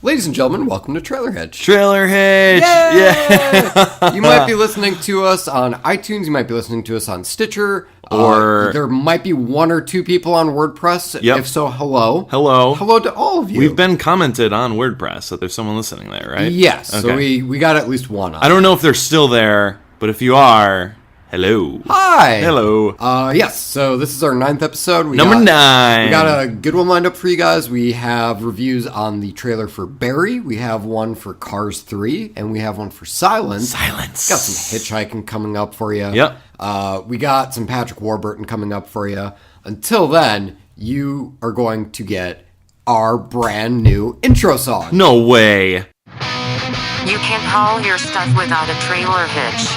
Ladies and gentlemen, welcome to Trailer Hitch. Trailer Hitch! Yay! Yeah! You might be listening to us on iTunes, you might be listening to us on Stitcher, or there might be one or two people on WordPress. Yep. If so, hello. Hello. Hello to all of you. We've been commented on WordPress, so there's someone listening there, right? Yes, okay. So we got at least one on. I don't know if they're still there, but if you are, hello. Hi! Hello. Yes, so this is our 9th episode. Number 9. We got a good one lined up for you guys. We have reviews on the trailer for Barry. We have one for Cars 3. And we have one for Silence. Got some hitchhiking coming up for you. Yep. We got some Patrick Warburton coming up for you. Until then, you are going to get our brand new intro song. No way. You can't haul your stuff without a trailer hitch.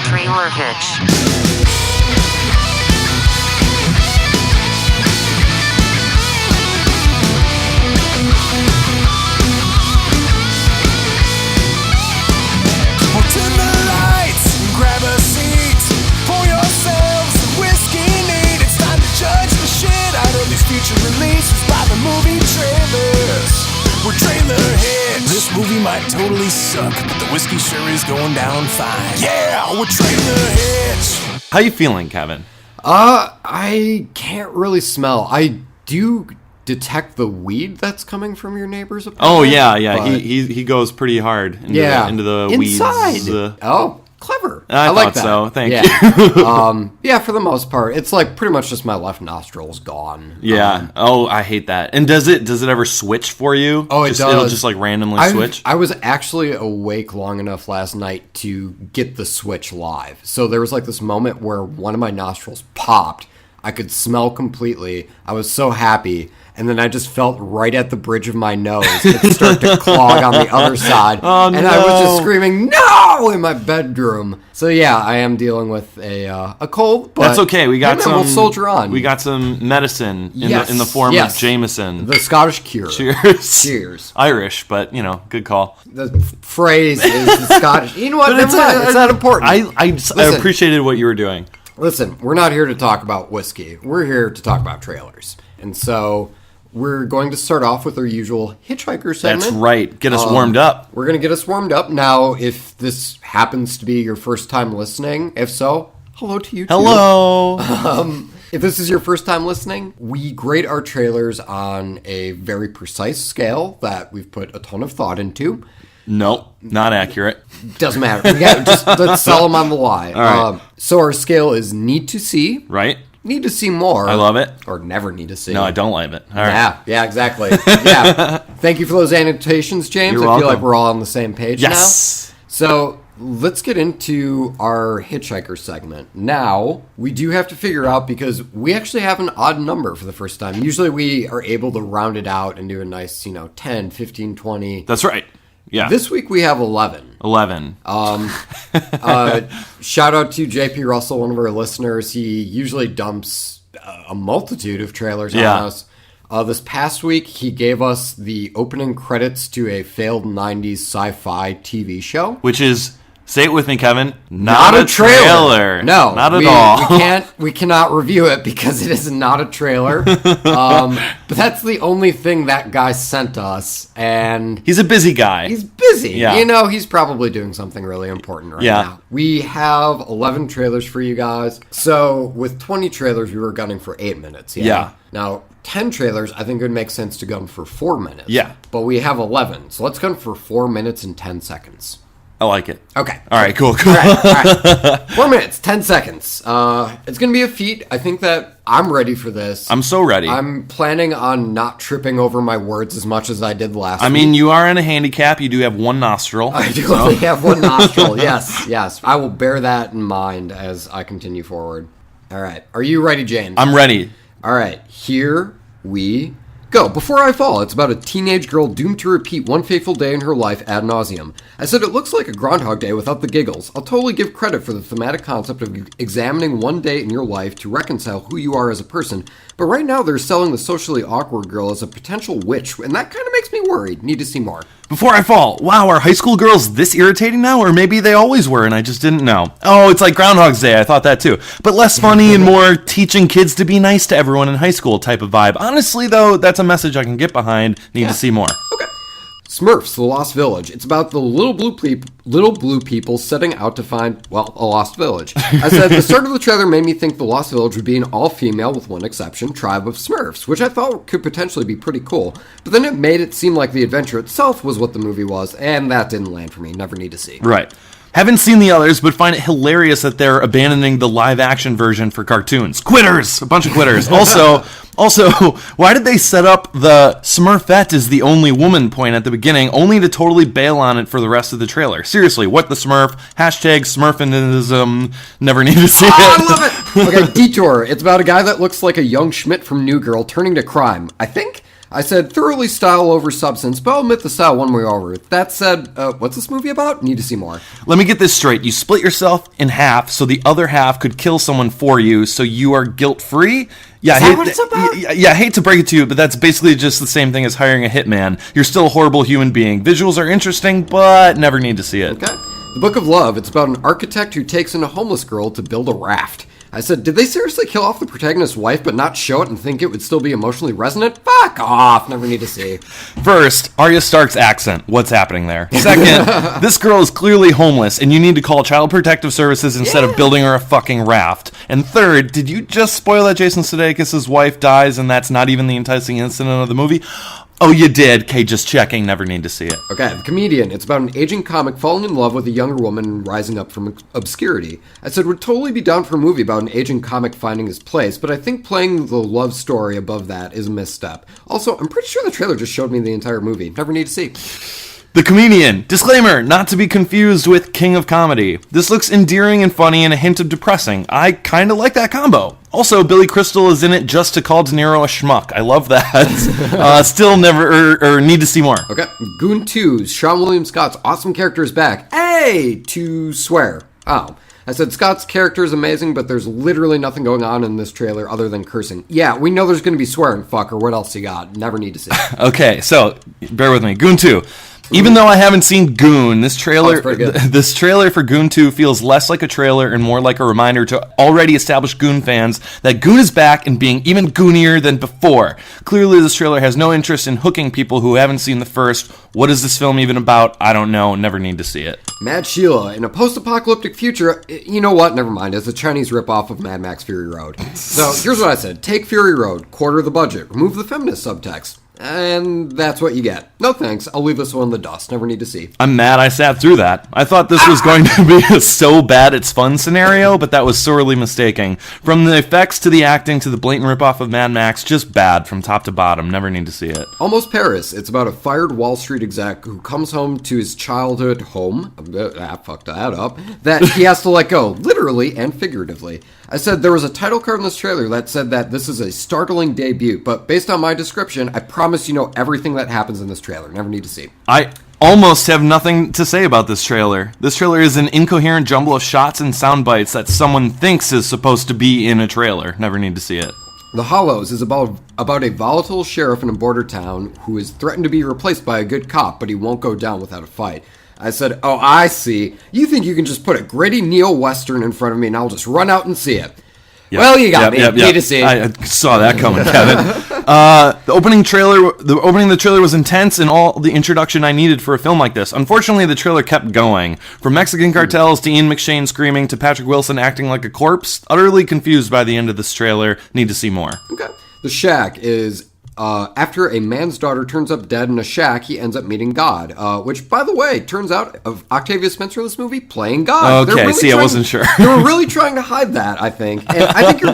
Trailer hitch. Turn the lights, grab a seat, pour yourselves some whiskey neat. It's time to judge the shit out of these future releases by the movie trailers. We're Trailer Hitch. This movie might totally suck, but the whiskey sure is going down fine. Yeah, we're Trailer Hitch. How you feeling, Kevin? I can't really smell. I do detect the weed that's coming from your neighbor's apartment. Oh, yeah. He goes pretty hard into the inside. weeds. Oh, clever. I like thought that. so. Thank you. Yeah, for the most part, it's like pretty much just my left nostril's gone. Yeah. I hate that. And does it ever switch for you? Oh, it does. It'll just like randomly switch? I was actually awake long enough last night to get the switch live. So there was like this moment where one of my nostrils popped. I could smell completely. I was so happy. And then I just felt right at the bridge of my nose it start to clog on the other side. Oh, and no. I was just screaming, no, in my bedroom. So yeah, I am dealing with a cold. But that's okay. We got some. We'll soldier on. We got some medicine in the form of Jameson. The Scottish cure. Cheers. Cheers. Irish, but good call. The phrase is the Scottish. You know what? It's not important. I appreciated what you were doing. Listen, we're not here to talk about whiskey. We're here to talk about trailers. And so we're going to start off with our usual hitchhiker segment. That's right. Get us warmed up. We're going to get us warmed up. Now, if this happens to be your first time listening, if so, hello to you too. Hello. If this is your first time listening, we grade our trailers on a very precise scale that we've put a ton of thought into. Nope, not accurate. Doesn't matter. Let's sell them on the lie. All right. So our scale is need to see. Right. Need to see more. I love it. Or never need to see. No, I don't like it. All right. Yeah, exactly. Yeah. Thank you for those annotations, James. You're I welcome. feel like we're all on the same page now. Yes. So let's get into our hitchhiker segment. Now, we do have to figure out, because we actually have an odd number for the first time. Usually we are able to round it out and do a nice, 10, 15, 20. That's right. Yeah. This week we have 11. 11. Shout out to JP Russell, one of our listeners. He usually dumps a multitude of trailers on us. This past week, he gave us the opening credits to a failed 90s sci-fi TV show. Which is, say it with me, Kevin, not a trailer. No. Not at all. We cannot review it because it is not a trailer. But that's the only thing that guy sent us. And he's a busy guy. He's busy. Yeah. He's probably doing something really important right now. We have 11 trailers for you guys. So with 20 trailers, we were gunning for 8 minutes. Yeah. Now, 10 trailers, I think it would make sense to gun for 4 minutes. Yeah. But we have 11. So let's gun for 4 minutes and 10 seconds. I like it. Okay. All right, cool. All right. 4 minutes, 10 seconds. It's going to be a feat. I think that I'm ready for this. I'm so ready. I'm planning on not tripping over my words as much as I did last week. I mean, you are in a handicap. You do have one nostril. I do only have one nostril. Yes. I will bear that in mind as I continue forward. All right. Are you ready, James? I'm ready. All right. Here we go. Before I Fall. It's about a teenage girl doomed to repeat one fateful day in her life ad nauseum. I said it looks like a Groundhog Day without the giggles. I'll totally give credit for the thematic concept of examining one day in your life to reconcile who you are as a person, but right now they're selling the socially awkward girl as a potential witch, and that kind of makes me worried. Need to see more. Before I Fall. Wow, are high school girls this irritating now? Or maybe they always were and I just didn't know. Oh, it's like Groundhog's Day. I thought that too. But less funny and more teaching kids to be nice to everyone in high school type of vibe. Honestly, though, that's a message I can get behind. Need to see more. Okay. Smurfs, The Lost Village. It's about the little blue people setting out to find, well, a lost village. I said, the start of the trailer made me think The Lost Village would be an all-female, with one exception, tribe of Smurfs, which I thought could potentially be pretty cool. But then it made it seem like the adventure itself was what the movie was, and that didn't land for me. Never need to see. Right. Haven't seen the others, but find it hilarious that they're abandoning the live-action version for cartoons. Quitters! A bunch of quitters. Also, why did they set up the Smurfette as the only woman point at the beginning, only to totally bail on it for the rest of the trailer? Seriously, what the Smurf? Hashtag Smurfinism. Never need to see it. I love it! Okay, Detour. It's about a guy that looks like a young Schmidt from New Girl turning to crime. I think? I said, thoroughly style over substance, but I'll admit the style won me over. That said, what's this movie about? Need to see more. Let me get this straight. You split yourself in half so the other half could kill someone for you, so you are guilt-free? Yeah, Is that what it's about? Yeah, I hate to break it to you, but that's basically just the same thing as hiring a hitman. You're still a horrible human being. Visuals are interesting, but never need to see it. Okay. The Book of Love. It's about an architect who takes in a homeless girl to build a raft. I said, did they seriously kill off the protagonist's wife but not show it and think it would still be emotionally resonant? Fuck off. Never need to see. First, Arya Stark's accent. What's happening there? Second, this girl is clearly homeless and you need to call Child Protective Services instead of building her a fucking raft. And third, did you just spoil that Jason Sudeikis' wife dies and that's not even the enticing incident of the movie? Oh, you did. Okay, just checking. Never need to see it. Okay, The Comedian. It's about an aging comic falling in love with a younger woman and rising up from obscurity. I said, would totally be down for a movie about an aging comic finding his place, but I think playing the love story above that is a misstep. Also, I'm pretty sure the trailer just showed me the entire movie. Never need to see. The Comedian. Disclaimer, not to be confused with King of Comedy. This looks endearing and funny and a hint of depressing. I kind of like that combo. Also, Billy Crystal is in it just to call De Niro a schmuck. I love that. Still never, or need to see more. Okay, Goon 2, Sean William Scott's awesome character is back. Hey, to swear. Oh. I said, Scott's character is amazing, but there's literally nothing going on in this trailer other than cursing. Yeah, we know there's going to be swearing, fucker. What else you got? Never need to see. Okay, so, bear with me. Goon 2. Even though I haven't seen Goon, this trailer for Goon 2 feels less like a trailer and more like a reminder to already established Goon fans that Goon is back and being even goonier than before. Clearly, this trailer has no interest in hooking people who haven't seen the first. What is this film even about? I don't know. Never need to see it. Mad Sheila. In a post-apocalyptic future, you know what? Never mind. It's a Chinese ripoff of Mad Max Fury Road. So, here's what I said. Take Fury Road, quarter the budget, remove the feminist subtext. And that's what you get. No thanks. I'll leave this one in the dust. Never need to see. I'm mad I sat through that. I thought this was going to be a so bad it's fun scenario, but that was sorely mistaken. From the effects to the acting to the blatant ripoff of Mad Max, just bad from top to bottom. Never need to see it. Almost Paris. It's about a fired Wall Street exec who comes home to his childhood home. I fucked that up. That he has to let go, literally and figuratively. I said there was a title card in this trailer that said that this is a startling debut, but based on my description, I promise you know everything that happens in this trailer. Never need to see. I almost have nothing to say about this trailer. This trailer is an incoherent jumble of shots and sound bites that someone thinks is supposed to be in a trailer. Never need to see it. The Hollows is about a volatile sheriff in a border town who is threatened to be replaced by a good cop, but he won't go down without a fight. I said, oh, I see. You think you can just put a gritty neo-western in front of me and I'll just run out and see it. Yep. Well, you got me. Need to see. I saw that coming, Kevin. The opening of the trailer was intense and all the introduction I needed for a film like this. Unfortunately, the trailer kept going. From Mexican cartels to Ian McShane screaming to Patrick Wilson acting like a corpse. Utterly confused by the end of this trailer. Need to see more. Okay. The Shack is... after a man's daughter turns up dead in a shack, he ends up meeting God. Which, by the way, turns out of Octavia Spencer in this movie playing God. Okay, I wasn't sure. They were really trying to hide that, I think. And I think your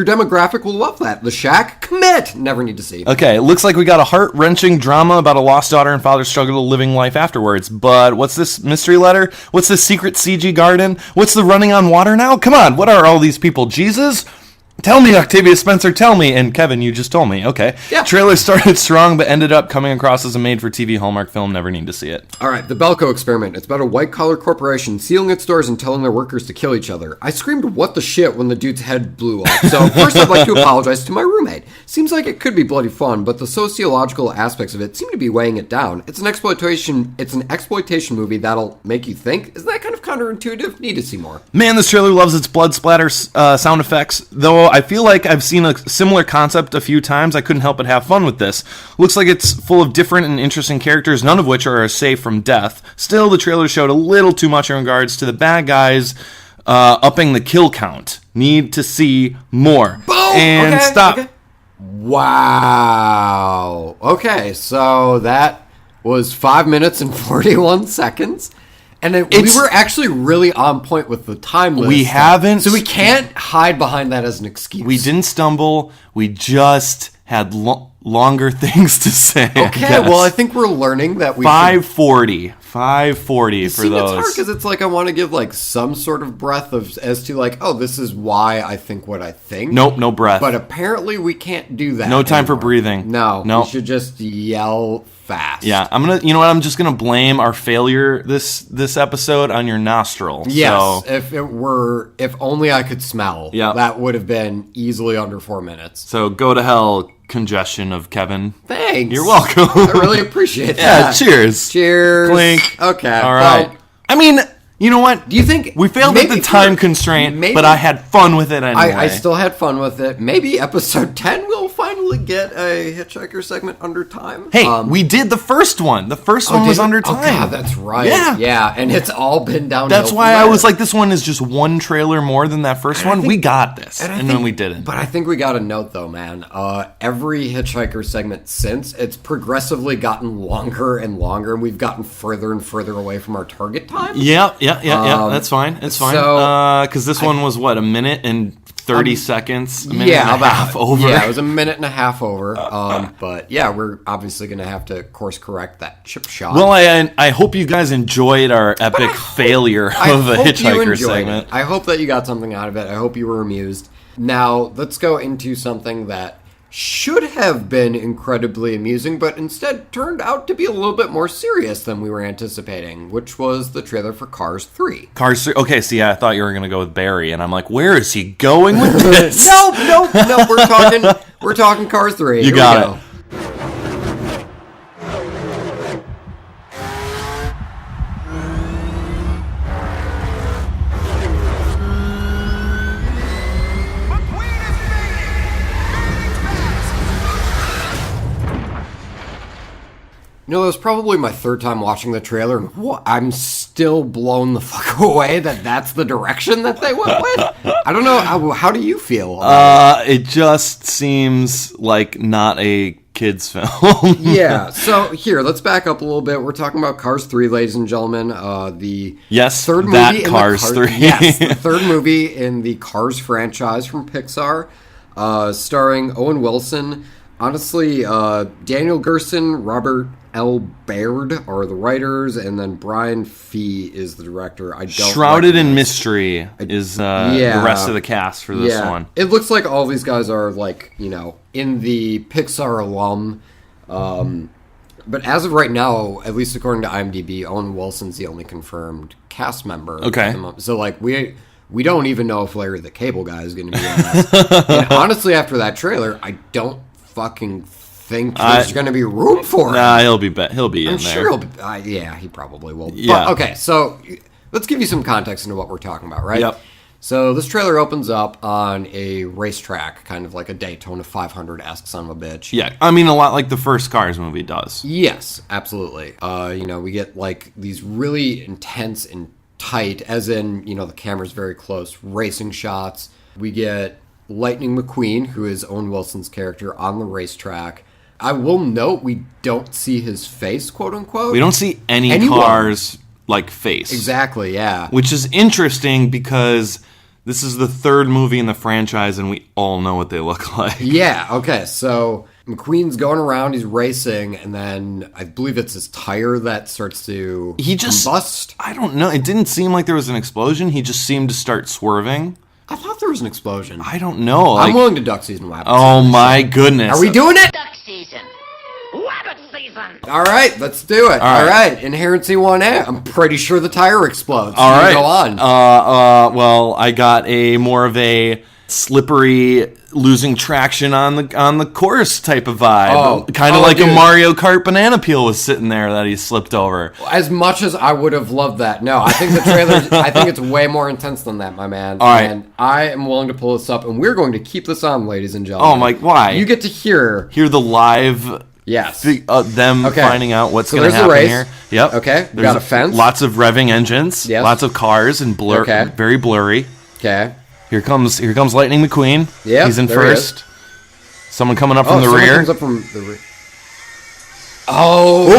demographic will love that. The Shack, commit. Never need to see. Okay, it looks like we got a heart-wrenching drama about a lost daughter and father's struggle to living life afterwards. But what's this mystery letter? What's this secret CG garden? What's the running on water now? Come on, what are all these people? Jesus? Tell me, Octavia Spencer, tell me. And Kevin, you just told me. Okay. Yeah. Trailer started strong, but ended up coming across as a made-for-TV Hallmark film. Never need to see it. All right, The Belko Experiment. It's about a white-collar corporation sealing its doors and telling their workers to kill each other. I screamed, what the shit, when the dude's head blew off. So first I'd like to apologize to my roommate. Seems like it could be bloody fun, but the sociological aspects of it seem to be weighing it down. It's an exploitation movie that'll make you think. Isn't that kind of counterintuitive. Need to see more. Man, this trailer loves its blood splatter sound effects, though I feel like I've seen a similar concept a few times. I couldn't help but have fun with this. Looks like it's full of different and interesting characters, none of which are safe from death. Still, the trailer showed a little too much in regards to the bad guys upping the kill count. Need to see more. Boom! And okay, stop. Okay. Wow. Okay, so that was 5 minutes and 41 seconds. And we were actually really on point with the time list. We haven't. So we can't hide behind that as an excuse. We didn't stumble. We just had longer things to say. Okay, well, I think we're learning that we 540 for It's hard those. because it's like I want to give like some sort of breath as to like, oh, this is why I think what I think. Nope, no breath. But apparently we can't do that. No time for anymore. breathing. No, No. we should just yell fast. Yeah, I'm just gonna blame our failure this episode on your nostril. Yes, So, if only I could smell. Yeah. That would have been easily under 4 minutes. so go to hell, congestion of Kevin. Thanks. You're welcome. I really appreciate Yeah, that. cheers. Cheers. Clink. Okay. All right. Well, I mean, you know what? do you think We failed at the time constraint, but I had fun with it anyway. I still had fun with it. Maybe episode 10 we'll finally get a Hitchhiker segment under time. Hey, we did the first one. The first one was under time. Oh, God, that's right. Yeah. Yeah, and it's all been downhill. That's from why I there. was like, this one is just one trailer more than that first one. We got this. And then we didn't. But I think we got a note, though, man. Every Hitchhiker segment since, it's progressively gotten longer and longer, and we've gotten further and further away from our target time. Yeah. That's fine. It's fine. so Because this one was, what, a minute and 30 seconds? A minute Yeah, and a half over? Yeah, it was a minute and a half over. But yeah, we're obviously going to have to course correct that chip shot. Well, I hope you guys enjoyed our epic failure of a Hitchhiker segment. I hope that you got something out of it. I hope you were amused. Now, let's go into something that should have been incredibly amusing, but instead turned out to be a little bit more serious than we were anticipating, which was the trailer for Cars 3. Cars 3. Okay, see, I thought you were going to go with Barry, and I'm like, where is he going with this? No, we're talking Cars 3. You got it. You know, it was probably my third time watching the trailer, and I'm still blown the fuck away that that's the direction that they went with. I don't know, how do you feel about It just seems like not a kid's film. Yeah, so here, let's back up a little bit. We're talking about Cars 3, ladies and gentlemen. The Yes, third that movie in Cars the 3. Yes, the third movie in the Cars franchise from Pixar, starring Owen Wilson. Honestly, Daniel Gerson, Robert L. Baird are the writers, and then Brian Fee is the director. I don't Shrouded in recognize- Mystery is the rest of the cast for this one. It looks like all these guys are, like, you know, in the Pixar alum. But as of right now, at least according to IMDb, Owen Wilson's the only confirmed cast member. Okay. at the moment. So, like, we don't even know if Larry the Cable Guy is going to be in this. And honestly, after that trailer, I don't fucking think there's going to be room for him. Nah, he'll be in I'm there. sure he'll be. Yeah, he probably will. Yeah. But, okay, so let's give you some context into what we're talking about, right? Yep. So this trailer opens up on a racetrack, kind of like a Daytona 500-esque son of a bitch. Yeah, I mean, a lot like the first Cars movie does. Yes, absolutely. You know, we get like these really intense and tight, as in, you know, the camera's very close, racing shots. We get Lightning McQueen, who is Owen Wilson's character, on the racetrack. I will note we don't see his face, quote unquote. We don't see anyone. Cars like face. Exactly, yeah. Which is interesting because this is the third movie in the franchise and we all know what they look like. Yeah, okay, so McQueen's going around, he's racing, and then I believe it's his tire that starts to combust. I don't know. It didn't seem like there was an explosion. He just seemed to start swerving. I thought there was an explosion. I don't know. I'm willing to duck season rabbit Oh season. my goodness. Are we doing it? Duck season. Rabbit season. All right, let's do it. All right. Inherency 1A. I'm pretty sure the tire explodes. All right. Go on. Well, I got a more of a slippery, losing traction on the course type of vibe. Kind of like dude. a Mario Kart banana peel was sitting there that he slipped over. As much as I would have loved that, no, I think the trailer, I think it's way more intense than that, my man. All right. And I am willing to pull this up, and we're going to keep this on, ladies and gentlemen. Oh my, why? You get to hear, the live... yes. them Okay. finding out what's So going to there's the happen race. here. Yep. Okay. We got a fence. Lots of revving engines. Yes. Lots of cars and Okay. very blurry. Okay. Here comes Lightning McQueen. Yep, He's in there he first. Someone coming up from the someone rear. comes up from the rear. Oh!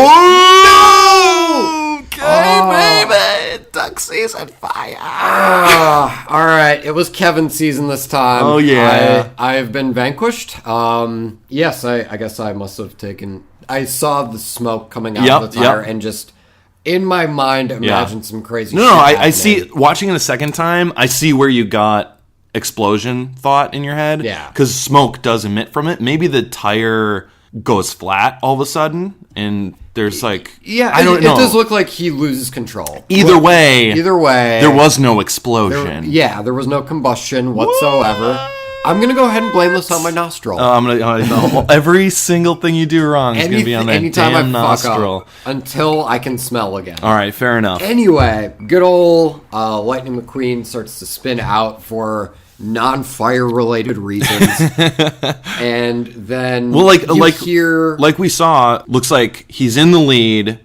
Okay, baby. Duck season fire. All right, it was Kevin's season this time. Oh, yeah. I have been vanquished. Yes, I guess I must have taken... I saw the smoke coming out of the tire and just, in my mind, imagined some crazy shit I happening. see, watching it a second time, I see where you got explosion thought in your head. Yeah. Because smoke does emit from it. Maybe the tire goes flat all of a sudden, and there's like... Yeah, I don't know. It does look like he loses control. Either way, there was no explosion. there was no combustion whatsoever. I'm gonna go ahead and blame this on my nostril. Every single thing you do wrong is going to be on that anytime damn I fuck nostril. up, until I can smell again. All right, fair enough. Anyway, good old Lightning McQueen starts to spin out for non-fire related reasons, and then like we saw, looks like he's in the lead.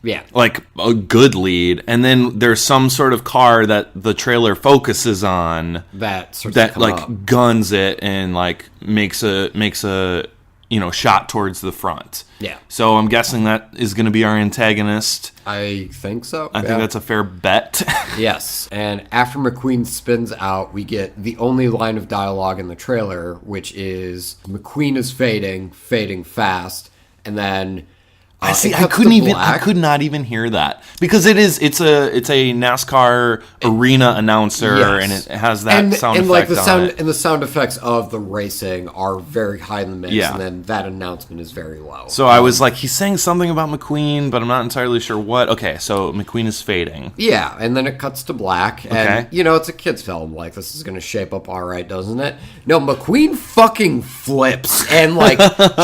Yeah. Like a good lead, and then there's some sort of car that the trailer focuses on that like up. guns it and like makes a shot towards the front. Yeah. So I'm guessing that is going to be our antagonist. I think so. I think that's a fair bet. Yes. And after McQueen spins out, we get the only line of dialogue in the trailer, which is McQueen is fading fast, and then I see. it I cuts couldn't to even. black. I could not even hear that because it's a NASCAR arena announcer, Yes. and it has that sound effect like the on sound it. and the sound effects of the racing are very high in the mix, Yeah. and then that announcement is very low. So I was like, he's saying something about McQueen, but I'm not entirely sure what. Okay, so McQueen is fading. Yeah, and then it cuts to black, and Okay. it's a kid's film. Like, this is gonna shape up all right, doesn't it? No, McQueen fucking flips, and like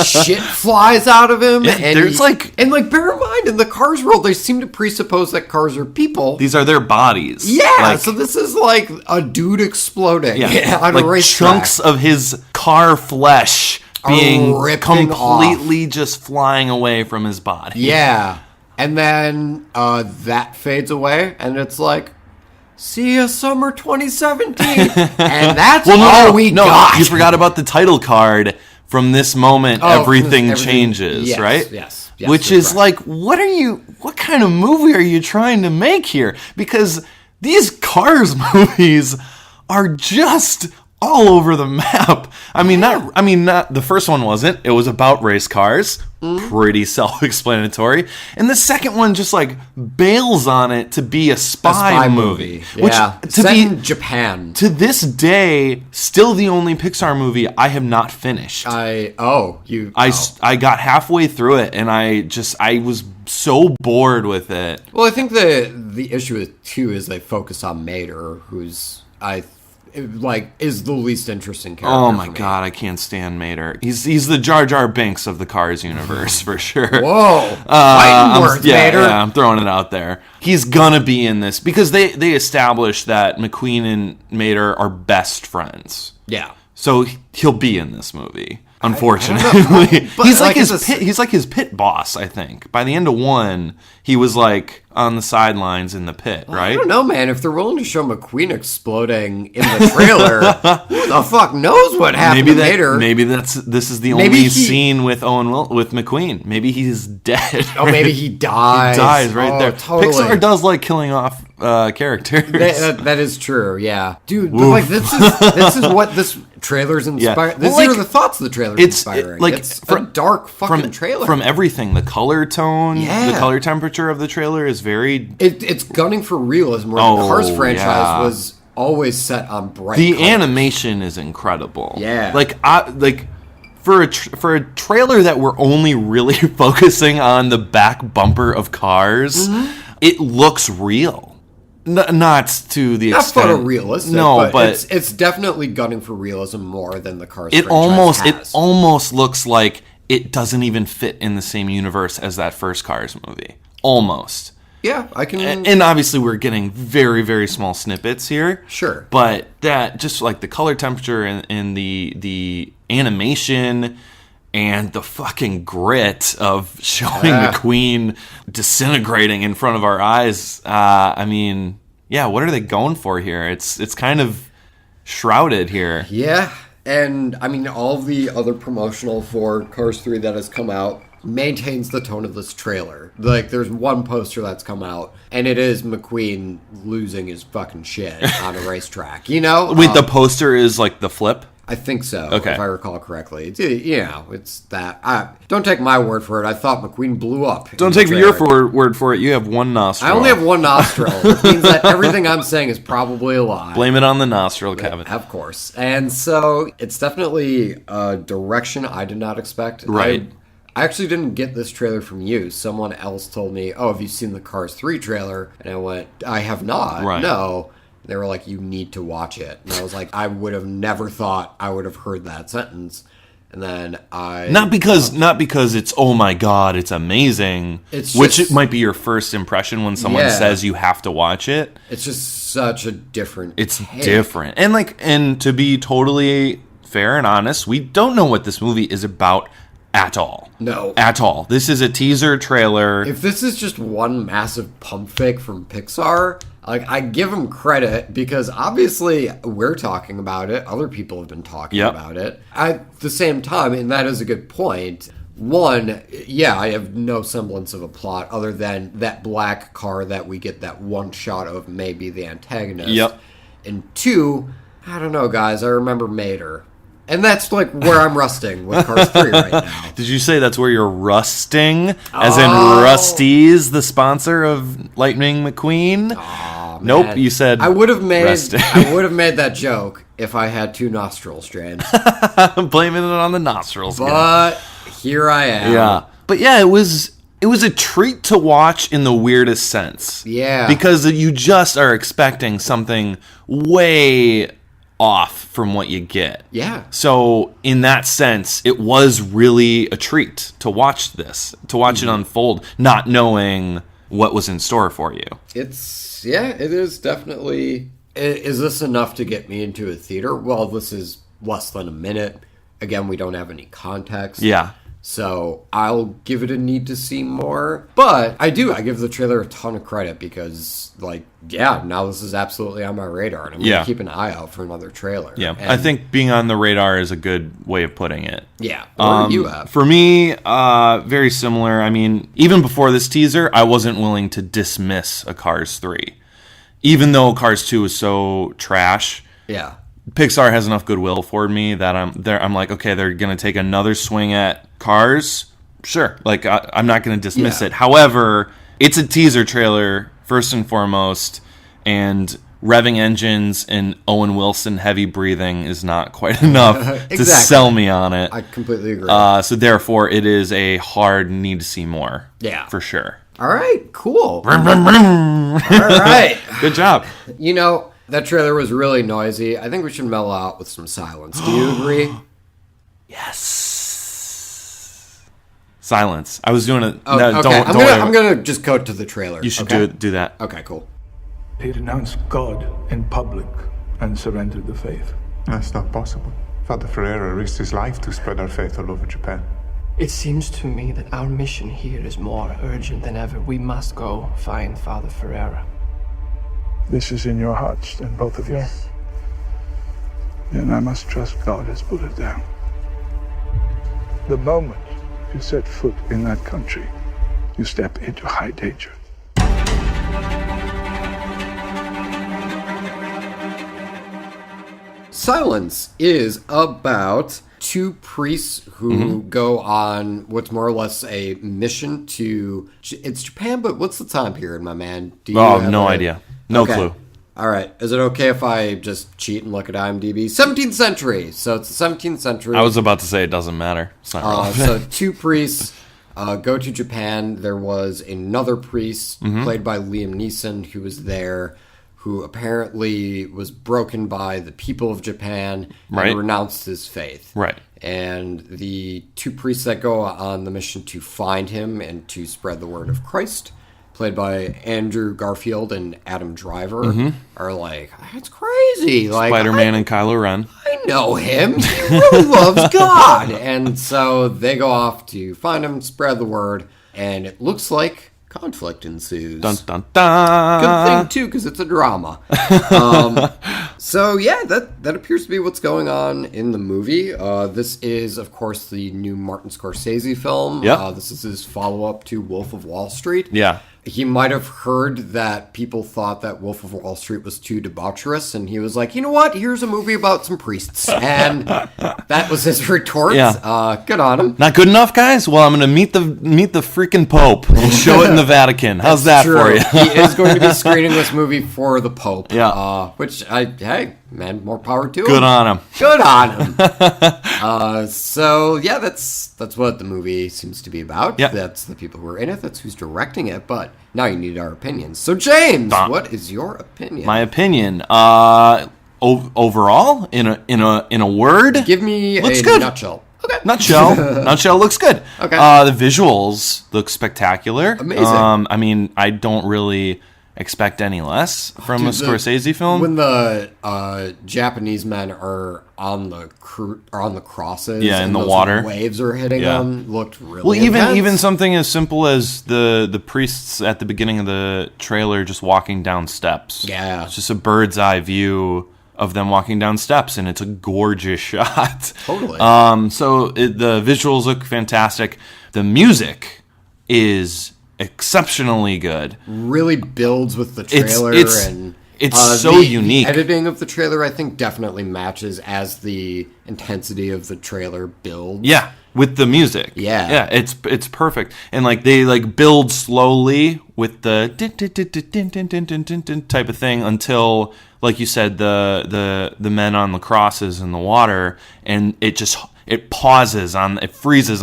shit flies out of him. Yeah, and there's bear in mind, in the Cars world, they seem to presuppose that cars are people. These are their bodies. Yeah, so this is like a dude exploding on like a racetrack. chunks of his car flesh being ripping completely just flying away from his body. Yeah, and then that fades away, and it's like, see ya summer 2017, and that's all we got. You forgot about the title card. From this moment, everything changes, yes, right? Yes. Which is like, what kind of movie are you trying to make here? Because these Cars movies are just all over the map. Not the first one wasn't. It was about race cars. Pretty self-explanatory. And the second one just like bails on it to be a spy movie. Yeah. Which Set in Japan. to this day, still the only Pixar movie I have not finished. I got halfway through it and I was so bored with it. Well, I think the issue with too is they focus on Mater, who's is the least interesting character. Oh my for me. god, I can't stand Mater. He's the Jar Jar Binks of the Cars universe for sure. Whoa, fighting words, Mater. Yeah, I'm throwing it out there. He's gonna be in this because they established that McQueen and Mater are best friends. Yeah. So he'll be in this movie. Unfortunately, he's like his pit boss. I think by the end of one, he was like on the sidelines in the pit, right? I don't know, man. If they're willing to show McQueen exploding in the trailer, who the fuck knows what happened later? Maybe this is the only scene with with McQueen. Maybe he's dead. Oh, maybe he dies. He dies right there. Totally. Pixar does like killing off characters. That is true. Yeah, dude. But like this is what this trailer's inspired. Yeah. These are the thoughts the trailer's inspiring. It's a dark fucking trailer. From everything, the color tone, the color temperature of the trailer is very. It's gunning for realism. Where the Cars franchise was always set on bright. The colors. animation is incredible. Yeah, for a trailer that we're only really focusing on the back bumper of cars, it looks real. Not to the Not extent. photorealistic, No, but it's definitely gunning for realism more than the Cars it franchise has. it almost looks like it doesn't even fit in the same universe as that first Cars movie. Almost. Yeah, I can... And obviously we're getting very, very small snippets here. Sure. But that, just like the color temperature and the animation and the fucking grit of showing McQueen disintegrating in front of our eyes. I mean, yeah, what are they going for here? It's kind of shrouded here. Yeah, and I mean, all of the other promotional for Cars 3 that has come out maintains the tone of this trailer. Like, there's one poster that's come out, and it is McQueen losing his fucking shit on a racetrack, you know? Wait, the poster is like the flip? I think so, Okay. if I recall correctly. It's, you know, it's that. Don't take my word for it. I thought McQueen blew up. Don't take your word for it. You have one nostril. I only have one nostril, which means that everything I'm saying is probably a lie. Blame it on the nostril, Kevin. Of course. And so it's definitely a direction I did not expect. Right. I actually didn't get this trailer from you. Someone else told me, "Oh, have you seen the Cars 3 trailer?" And I went, "I have not. Right. No." They were like, "You need to watch it." And I was like, I would have never thought I would have heard that sentence. And then not because it's, oh my god, it's amazing. It's which just- it might be your first impression when someone Yeah. says you have to watch it. It's just such a different It's take. different. And to be totally fair and honest, we don't know what this movie is about at all. No. At all. This is a teaser trailer. If this is just one massive pump fake from Pixar, like, I give them credit because obviously we're talking about it. Other people have been talking Yep. about it. At the same time, and that is a good point. One, yeah, I have no semblance of a plot other than that black car that we get that one shot of maybe the antagonist. Yep. And two, I don't know, guys. I remember Mater. And that's like where I'm rusting with Cars 3 right now. Did you say that's where you're rusting? As in Oh. Rusty's the sponsor of Lightning McQueen? Nope, Man, you said I would have made resting. I would have made that joke if I had two nostril strands. Blaming it on the nostrils. again. But here I am. Yeah. But yeah, it was a treat to watch in the weirdest sense. Yeah. Because you just are expecting something way off from what you get. Yeah. So in that sense, it was really a treat to watch this, to watch it unfold, not knowing what was in store for you. It is definitely. Is this enough to get me into a theater? Well, this is less than a minute. Again, we don't have any context. Yeah. So I'll give it a need to see more. But I give the trailer a ton of credit because, like, yeah, now this is absolutely on my radar. And I'm going to keep an eye out for another trailer. Yeah. And, I think being on the radar is a good way of putting it. Yeah. Where are you at? For me, very similar. I mean, even before this teaser, I wasn't willing to dismiss a Cars 3. Even though Cars 2 is so trash. Yeah. Pixar has enough goodwill for me that I'm like, okay, they're going to take another swing at Cars. Sure. Like, I'm not going to dismiss it. However, it's a teaser trailer, first and foremost, and revving engines and Owen Wilson heavy breathing is not quite enough to sell me on it. I completely agree. So therefore, it is a hard need to see more. Yeah. For sure. All right, cool. All right. Good job. You know, that trailer was really noisy. I think we should mellow out with some silence. Do you agree? Yes. Silence. I was doing it. Oh, No, okay. don't I'm gonna just go to the trailer. You should okay? do that. Okay, cool. He renounced God in public and surrendered the faith. That's not possible. Father Ferreira risked his life to spread our faith all over Japan. It seems to me that our mission here is more urgent than ever. We must go find Father Ferreira. This is in your hearts, then, both of you. Yes. Then I must trust God has put it down. The moment you set foot in that country, you step into high danger. Silence is about two priests who go on what's more or less a mission to... It's Japan, but what's the time period, my man? Do you have No a- idea. No Okay. clue. All right. Is it okay if I just cheat and look at IMDb? 17th century. So it's the 17th century. I was about to say it doesn't matter. It's not relevant. So two priests go to Japan. There was another priest played by Liam Neeson who was there who apparently was broken by the people of Japan Right. and renounced his faith. Right. And the two priests that go on the mission to find him and to spread the word of Christ, played by Andrew Garfield and Adam Driver, are like, that's crazy. Like, Spider-Man and Kylo Ren. I know him. He really loves God. And so they go off to find him, spread the word, and it looks like conflict ensues. Dun, dun, dun. Good thing, too, because it's a drama. So, yeah, that appears to be what's going on in the movie. This is, of course, the new Martin Scorsese film. Yep. This is his follow-up to Wolf of Wall Street. Yeah. He might have heard that people thought that Wolf of Wall Street was too debaucherous, and he was like, you know what? Here's a movie about some priests. And that was his retort. Yeah. Good on him. Not good enough, guys? Well, I'm going to meet the freaking Pope and show it in the Vatican. How's that True. for you? He is going to be screening this movie for the Pope. Yeah. Hey, man, more power to him. Good on him. Good on him. So yeah, that's what the movie seems to be about. Yeah. That's the people who are in it. That's who's directing it. But now you need our opinions. So James, what is your opinion? My opinion. Overall, in a word, Give me looks a good. nutshell. Okay. Nutshell looks good. Okay. The visuals look spectacular. Amazing. I mean, I don't really expect any less from a Scorsese film. When the Japanese men are on the crosses, Yeah, in and the those water. waves are hitting Yeah. them, looked really Well, intense. even something as simple as the priests at the beginning of the trailer just walking down steps. Yeah. It's just a bird's eye view of them walking down steps, and it's a gorgeous shot. Totally. So the visuals look fantastic. The music is exceptionally good. really builds with the trailer, It's and so unique. The editing of the trailer, I think, definitely matches as the intensity of the trailer builds. Yeah, with the music. Yeah. It's perfect. And like they like build slowly with the type of thing until, like you said, the men on the crosses in the water, and it freezes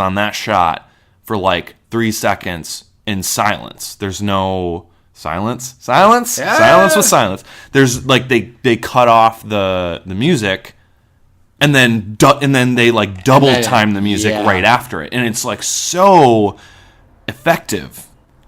on that shot for like 3 seconds in silence. There's no silence. Yeah. Silence with silence. There's like they cut off the music. And then they like double time the music right after it, and it's like so effective.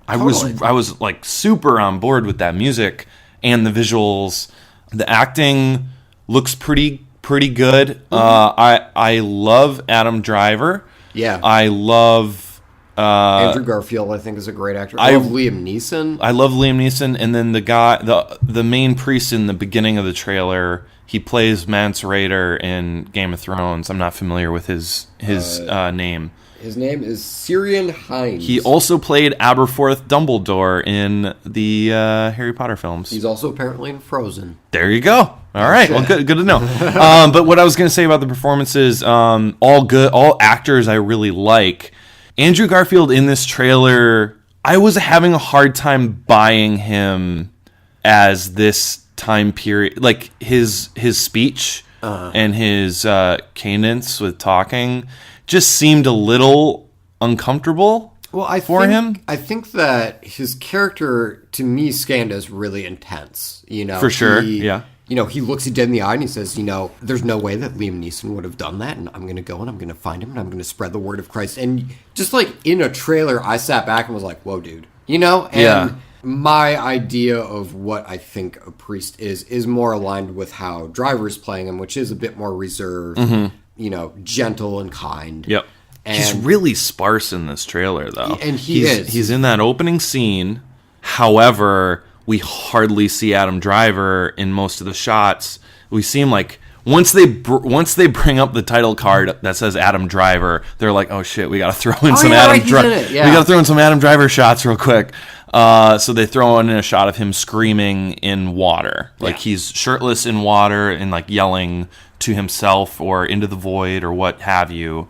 Totally. I was like super on board with that music and the visuals. The acting looks pretty good. I love Adam Driver. Yeah. I love Andrew Garfield, I think, is a great actor. I love Liam Neeson. I love Liam Neeson, and then the main priest in the beginning of the trailer. He plays Mance Rayder in Game of Thrones. I'm not familiar with his name. His name is Syrian Hines. He also played Aberforth Dumbledore in the Harry Potter films. He's also apparently in Frozen. There you go. All right. Well, good to know. But what I was going to say about the performances, all good, all actors I really like. Andrew Garfield in this trailer, I was having a hard time buying him as this time period, like his speech and his cadence with talking just seemed a little uncomfortable. Well, I think that his character to me scanned as really intense. You know, for sure. Yeah. You know, he looks you dead in the eye and he says, you know, there's no way that Liam Neeson would have done that, and I'm going to go and I'm going to find him and I'm going to spread the word of Christ. And just like in a trailer, I sat back and was like, whoa, dude. You know? And yeah. My idea of what I think a priest is more aligned with how Driver's playing him, which is a bit more reserved, you know, gentle and kind. Yep. And he's really sparse in this trailer, though. And he's in that opening scene. However, we hardly see Adam Driver in most of the shots. We see him like once they bring up the title card that says Adam Driver, they're like, oh shit, we got to throw in some Adam Driver. We got to throw in some Adam Driver shots real quick. So they throw in a shot of him screaming in water, like he's shirtless in water and like yelling to himself or into the void or what have you.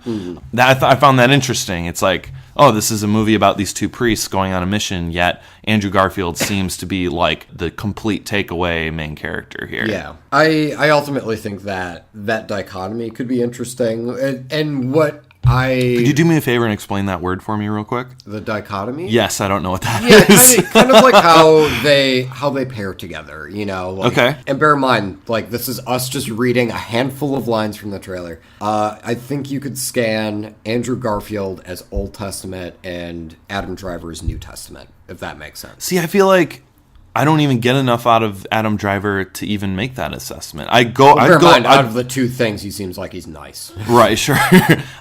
That I found that interesting. It's like, oh, this is a movie about these two priests going on a mission, yet Andrew Garfield seems to be like the complete takeaway main character here. Yeah. I ultimately think that dichotomy could be interesting. And what Could you do me a favor and explain that word for me real quick? The dichotomy? Yes, I don't know what that is. kind of like how they pair together, you know? Like, okay. And bear in mind, like, this is us just reading a handful of lines from the trailer. I think you could scan Andrew Garfield as Old Testament and Adam Driver as New Testament, if that makes sense. See, I feel like I don't even get enough out of Adam Driver to even make that assessment. Out of the two things, he seems like he's nice. Right, sure.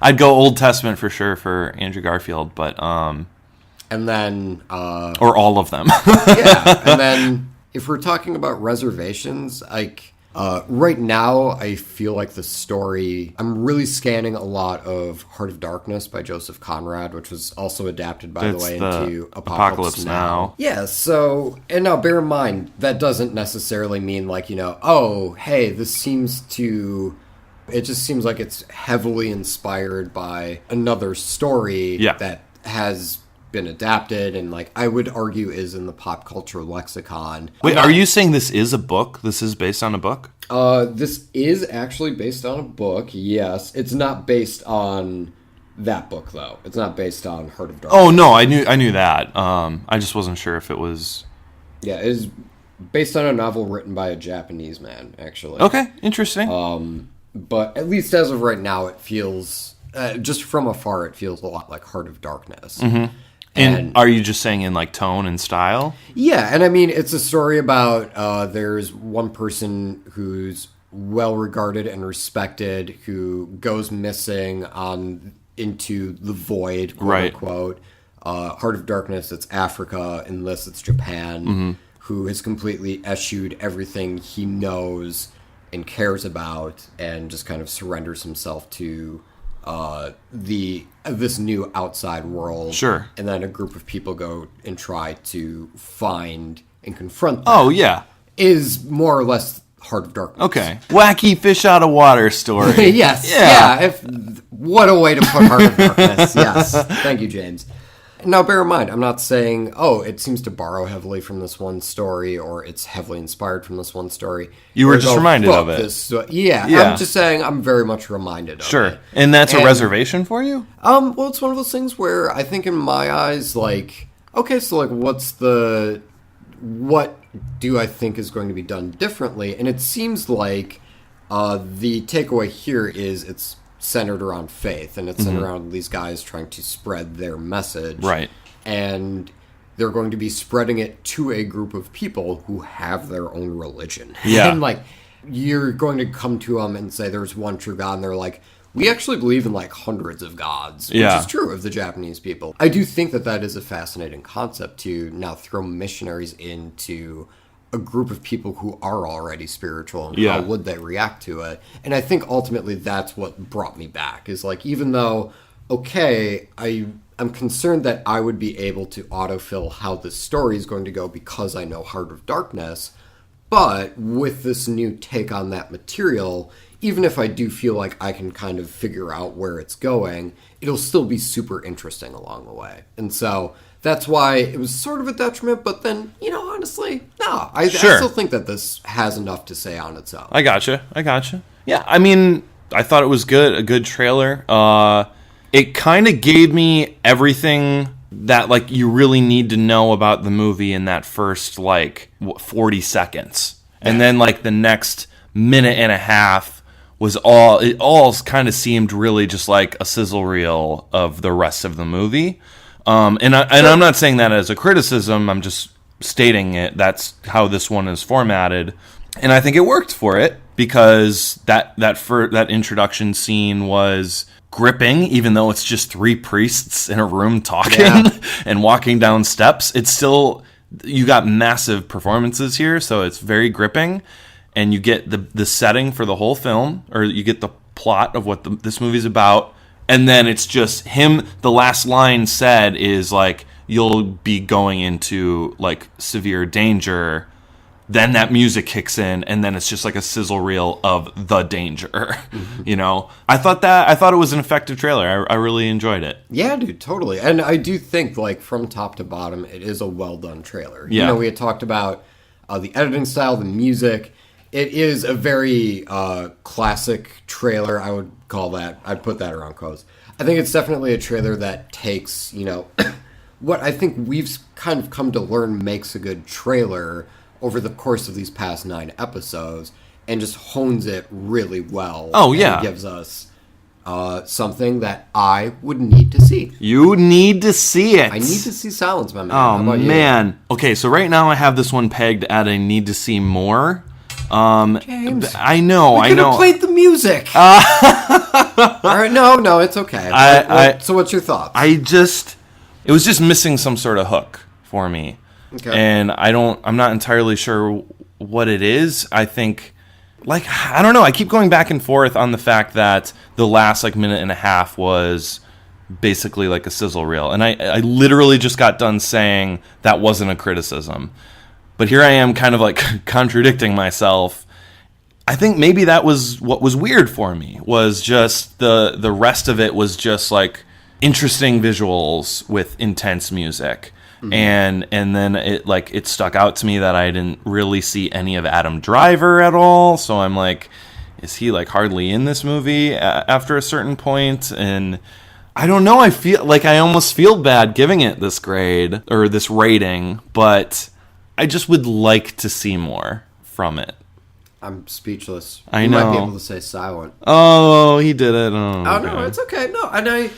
I'd go Old Testament for sure for Andrew Garfield, but and then or all of them. Yeah, and then if we're talking about reservations, like right now, I feel like the story. I'm really scanning a lot of Heart of Darkness by Joseph Conrad, which was also adapted, by the way, into Apocalypse Now. Yeah, so, and now bear in mind, that doesn't necessarily mean like, you know, oh, hey, this seems to. It just seems like it's heavily inspired by another story that has been adapted and, like, I would argue is in the pop culture lexicon. Wait, are you saying this is a book? This is based on a book? This is actually based on a book, yes. It's not based on that book, though. It's not based on Heart of Darkness. Oh, no, I knew that. I just wasn't sure if it was... Yeah, it is based on a novel written by a Japanese man, actually. Okay, interesting. But at least as of right now, it feels... just from afar, it feels a lot like Heart of Darkness. Mm-hmm. And are you just saying in, like, tone and style? Yeah, and I mean, it's a story about there's one person who's well-regarded and respected who goes missing into the void, quote-unquote. Heart of Darkness, it's Africa. In this, it's Japan, who has completely eschewed everything he knows and cares about and just kind of surrenders himself to this new outside world. Sure. And then a group of people go and try to find and confront them. Oh, yeah. Is more or less Heart of Darkness. Okay. Wacky fish out of water story. Yes. Yeah. What a way to put Heart of Darkness. Yes. Thank you, James. Now, bear in mind, I'm not saying, oh, it seems to borrow heavily from this one story, or it's heavily inspired from this one story. You were just reminded of it. Yeah, I'm just saying I'm very much reminded of it. Sure. And that's a reservation for you? Well, it's one of those things where I think in my eyes, like, okay, so, like, what do I think is going to be done differently? And it seems like the takeaway here is it's centered around faith, and it's centered around these guys trying to spread their message. Right. And they're going to be spreading it to a group of people who have their own religion. Yeah. And, like, you're going to come to them and say there's one true God, and they're like, we actually believe in, like, hundreds of gods, which is true of the Japanese people. I do think that is a fascinating concept to now throw missionaries into a group of people who are already spiritual, and how would they react to it? And I think ultimately that's what brought me back, is like, even though, okay, I'm concerned that I would be able to autofill how this story is going to go because I know Heart of Darkness, but with this new take on that material, even if I do feel like I can kind of figure out where it's going, it'll still be super interesting along the way. And so that's why it was sort of a detriment, but then, you know, honestly, no. I still think that this has enough to say on its own. I gotcha. Yeah, I mean, I thought it was good, a good trailer. It kind of gave me everything that, like, you really need to know about the movie in that first, like, 40 seconds. And then, like, the next minute and a half was it all kind of seemed really just like a sizzle reel of the rest of the movie. And I'm not saying that as a criticism. I'm just stating it. That's how this one is formatted, and I think it worked for it because that introduction scene was gripping, even though it's just three priests in a room talking and walking down steps. It's still, you got massive performances here, so it's very gripping, and you get the setting for the whole film, or you get the plot of what this movie's about. And then it's just him. The last line said is like, you'll be going into like severe danger. Then that music kicks in, and then it's just like a sizzle reel of the danger. You know, I thought it was an effective trailer. I really enjoyed it. Yeah, dude, totally. And I do think, like, from top to bottom, it is a well done trailer. Yeah. You know, we had talked about the editing style, the music. It is a very classic trailer. I would call that. I'd put that around quotes. I think it's definitely a trailer that takes, what I think we've kind of come to learn makes a good trailer over the course of these past 9 episodes and just hones it really well. Oh, yeah. And gives us something that I would need to see. You need to see it. I need to see Silence, my man. Oh, How about man. you? Okay, so right now I have this one pegged at I need to see more. James, I know. we could have played the music. All right, no, it's okay. So what's your thoughts? It was just missing some sort of hook for me. Okay. And I'm not entirely sure what it is. I think, I don't know. I keep going back and forth on the fact that the last minute and a half was basically like a sizzle reel. And I literally just got done saying that wasn't a criticism. But here I am kind of contradicting myself. I think maybe that was what was weird for me, was just the rest of it was just interesting visuals with intense music. Mm-hmm. And then it stuck out to me that I didn't really see any of Adam Driver at all. So I'm is he hardly in this movie after a certain point? And I don't know. I feel I almost feel bad giving it this grade or this rating, but I just would like to see more from it. I'm speechless. I you know. might be able to say silent. Oh, he did it. Oh, no, it's okay. No, and I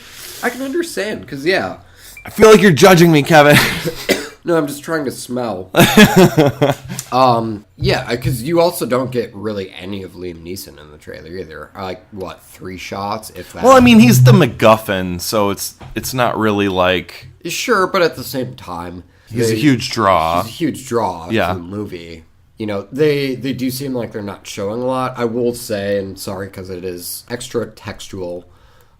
can understand, because, yeah. I feel like you're judging me, Kevin. No, I'm just trying to smell. Yeah, because you also don't get really any of Liam Neeson in the trailer either. 3 shots, if that. Well, I mean, he's the MacGuffin, so it's not really Sure, but at the same time... He's a huge draw. He's a huge draw to the movie. They do seem like they're not showing a lot. I will say, and sorry because it is extra textual,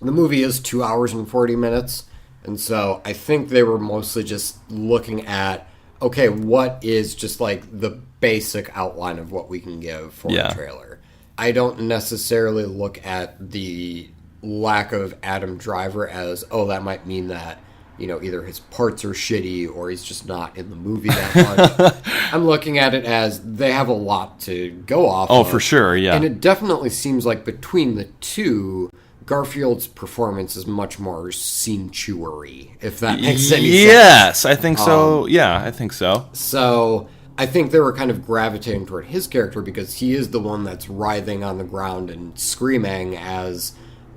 the movie is 2 hours and 40 minutes. And so I think they were mostly just looking at, okay, what is just the basic outline of what we can give for a trailer. I don't necessarily look at the lack of Adam Driver as, that might mean that, either his parts are shitty or he's just not in the movie that much. I'm looking at it as they have a lot to go off of. Oh, for sure, yeah. And it definitely seems like between the two, Garfield's performance is much more scene-chewery, if that makes any sense. Yes, I think so. Yeah, I think so. So I think they were kind of gravitating toward his character because he is the one that's writhing on the ground and screaming as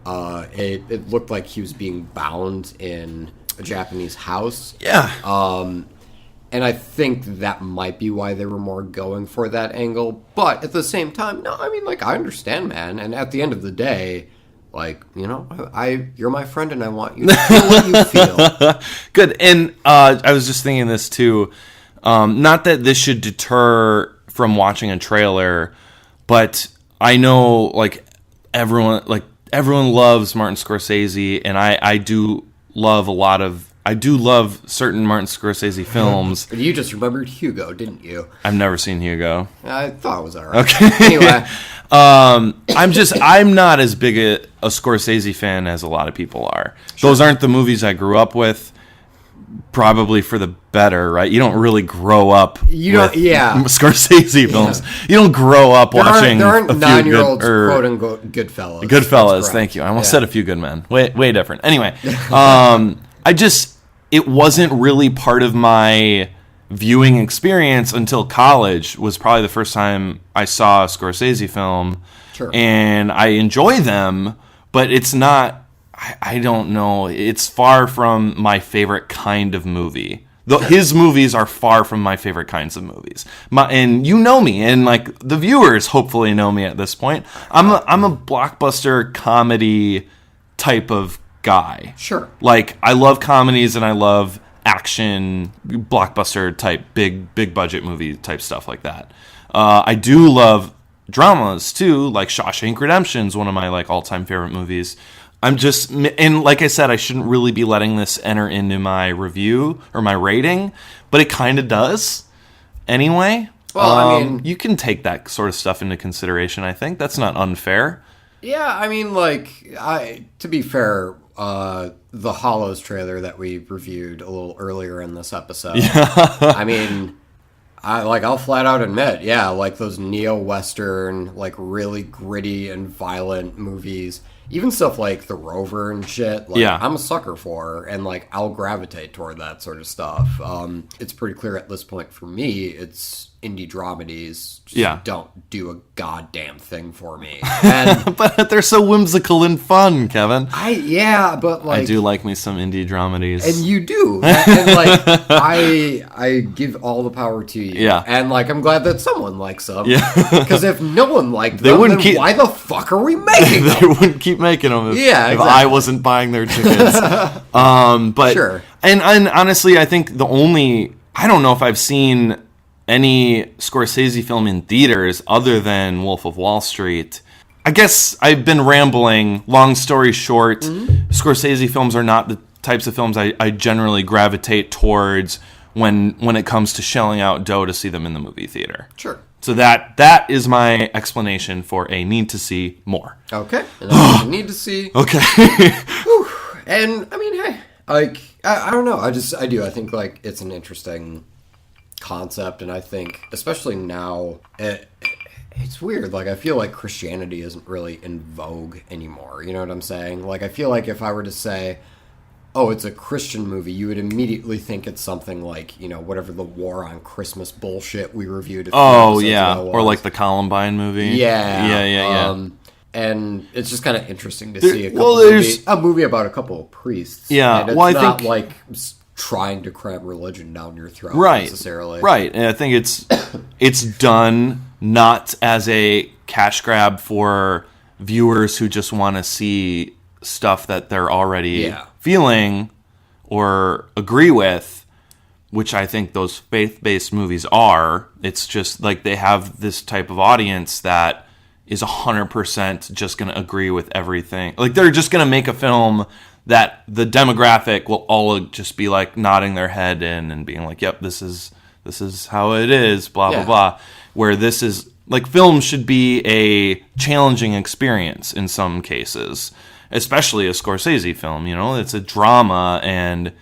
it looked like he was being bound in a Japanese house. Yeah. And I think that might be why they were more going for that angle. But at the same time, no, I mean, I understand, man. And at the end of the day, you're my friend and I want you to feel what you feel. Good. And I was just thinking this too. Not that this should deter from watching a trailer, but I know everyone loves Martin Scorsese, and I do love certain Martin Scorsese films. You just remembered Hugo, didn't you? I've never seen Hugo. I thought it was alright. Okay. Anyway. I'm not as big a Scorsese fan as a lot of people are. Sure. Those aren't the movies I grew up with. Probably for the better, right? You don't really grow up with Scorsese films. Yeah. You don't grow up watching there aren't 9-year-olds quoting Goodfellas. Goodfellas, thank you. I almost said A Few Good Men. Way different. Anyway, it wasn't really part of my viewing experience until college. Was probably the first time I saw a Scorsese film. Sure. And I enjoy them, but it's not... I don't know. It's far from my favorite kind of movie. His movies are far from my favorite kinds of movies. And you know me, and the viewers hopefully know me at this point. I'm a blockbuster comedy type of guy. Sure. I love comedies and I love action, blockbuster type, big budget movie type stuff like that. I do love dramas too, like Shawshank Redemption's one of my all time favorite movies. And like I said, I shouldn't really be letting this enter into my review or my rating, but it kind of does anyway. Well, I mean... You can take that sort of stuff into consideration, I think. That's not unfair. Yeah, I mean, to be fair, the Hollows trailer that we reviewed a little earlier in this episode, I mean... I'll flat out admit, those neo-Western, really gritty and violent movies, even stuff like The Rover and shit, like, Yeah. I'm a sucker for, and, like, I'll gravitate toward that sort of stuff. It's pretty clear at this point for me, it's indie dramedies just don't do a goddamn thing for me. And But they're so whimsical and fun, Kevin. but, like... I do like me some indie dramedies. And you do. And, like, I give all the power to you. Yeah. And, like, I'm glad that someone likes them. Yeah. Because if no one liked them, wouldn't then why the fuck are we making them? They wouldn't keep making them if, Yeah, if exactly. I wasn't buying their tickets. But Sure. And honestly, I think I don't know if I've seen any Scorsese film in theaters other than Wolf of Wall Street. I guess I've been rambling. Long story short, Scorsese films are not the types of films I generally gravitate towards when it comes to shelling out dough to see them in the movie theater. Sure. So that is my explanation for a need to see more. Okay. And I need to see. Okay. Whew. And, I mean, hey, like, I don't know. I think, like, it's an interesting concept, and I think, especially now, it's weird. Like, I feel like Christianity isn't really in vogue anymore. You know what I'm saying? Like, I feel like if I were to say, oh, it's a Christian movie, you would immediately think it's something like, you know, whatever the War on Christmas bullshit we reviewed. Oh, yeah. Or like the Columbine movie. Yeah. And it's just kind of interesting to see a movie about a couple of priests. Yeah. And it's I not think like trying to cram religion down your throat necessarily. Right. And I think it's done not as a cash grab for viewers who just want to see stuff that they're already feeling or agree with, which I think those faith-based movies are. It's just like they have this type of audience that is 100% just going to agree with everything. Like, they're just going to make a film that the demographic will all just be like nodding their head in and being like, yep, this is how it is, blah, blah, blah. Where this is, like, film should be a challenging experience in some cases, especially a Scorsese film, you know? It's a drama, and